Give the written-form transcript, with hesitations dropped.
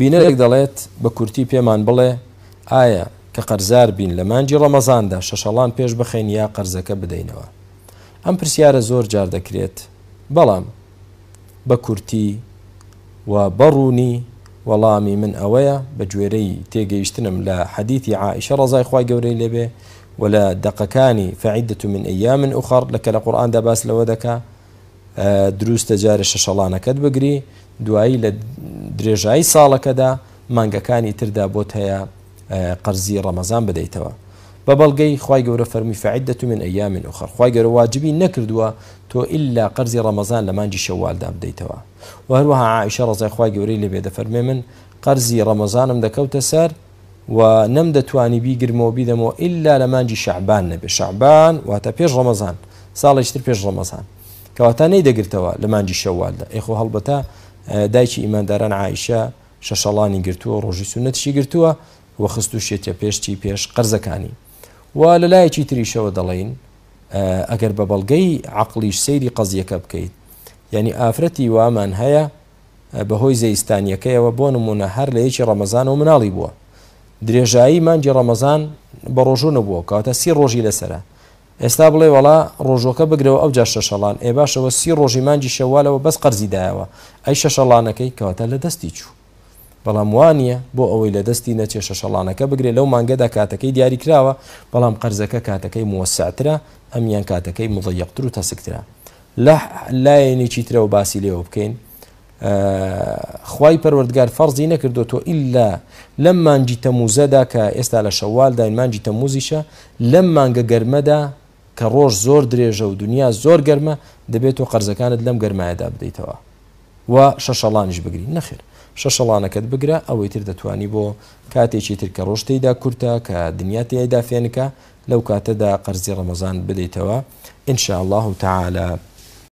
بینەرێک دەڵێت بە کورتی پێمان بڵێ ئایا کە قەرزار بین لە مانجی ڕەمەزاندا شەشەڵان پێش بخەین یا قەرزەکە بدەینەوە؟ ئەم پرسیارە زۆر جار دەکرێت، بەڵام بە کورتی و بەڕوونی وەڵامی من ئەوەیە بە گوێرەی تێگەیشتنم لە حەدیثی عائشە ڕەزای خوای گەورەی لێبێ و لە دەقەکانی فەعیدەة من ئەیام ئوخەر لەکە لە قورئاندا باس لەوە دەکا دروستە جارە شەشەڵانەکەت بگری، دوایی لە درێژایی ساڵەکەدا مانگەکانی تردا بۆت هەیە قەرزی ڕەمەزان بدەیتەوە. بە بەڵگەی خوای گەورە فەرمی فەعیدەة من ئەیام ئوخەر، خوای گەورە واجبی نەکردووە تۆ ئیلا قەرزی ڕەمەزان لە مانجی شەوالدا بدەیتەوە. و هەروەها عائشە ڕەزای خوای گەورەی لێبێ دەفەرمێ من قەرزی ڕەمەزانم دەکەوتە سەر و نەم دەتوانی بیگرمەوە بیدەمەوە ئیلا لە مانجی شەعبان نەبێ. شەعبان واتە پێش ڕەمەزان، ساڵێکتر پێش ڕەمەزان، کەواتە نەیدەگرتەوە لە مانجی شەوالدا. ئەیخۆ هەڵبەتە دایکی ئیمانداران عائشە شەشەڵانی گرتووە، ڕۆژی سونەتشی گرتووە و خستوشێتە پێشتی پێش قەرزەکانی. و لە لایەکی تریشەوە دەڵێن ئەگەر بە بەڵگەی عەقلیش سەیری قەزیەکە بکەیت، یعنی ئافرەتی وامان هەیە بەهۆی زەیستانیەکەیەوە بۆ نمونە هەر لە یەکی ڕەمەزانەوە مناڵی بووە، درێژایی مانجی ڕەمەزان بە ڕۆژوو نەبووە، کەواتە 30 ڕۆژی لەسرە. ئێستا بڵێ وەڵا ڕۆژۆکە بگرەوە ئەو جا شەشەڵان، ئێ باشەوە 30 ڕۆژی مانجی شەوالەوە بەس قەرزی دایەوە، ئەی شەشەڵانەکەی کەواتە لە دەستی چوو. بەڵام وانە بۆ ئەوەی لە دەستی نەچێ شەشەڵانەکە بگرێت لەو مانگەدا کاتەکەی دیاری کراوە، بەڵام قەرزەکە کاتەکەی موسعترە، ئەمیان کاتەکەی مضەیقتر و تەسکترە. لە لایەنێکی ترەوە باسی لێوە بکەین، خوای پەروەردگار فەرزی نەکردو تۆ ئیلا لەم مانجی تەموزەدا کە ئێستا لە شەوالدا مانجی تەموزیشە، لەم مانگە گەرمەدا کە ڕۆژ زۆر درێژە و دنیا زۆر گەرمە دەبێت و قەرزەکانت لەم گەرمایەدا بدەیتەوە و شەشەڵانیش بگری. نەخێر، شەشەڵانەکەت بگرە، ئەوەی تر دەتوانی بۆ کاتێکی تر کە ڕۆژ تێیدا کورتە کە دنیا تێیدا فێنکە لەو کاتەدا قەرزی ڕەمەزان بدەیتەوە ئینشاء الله تعالى.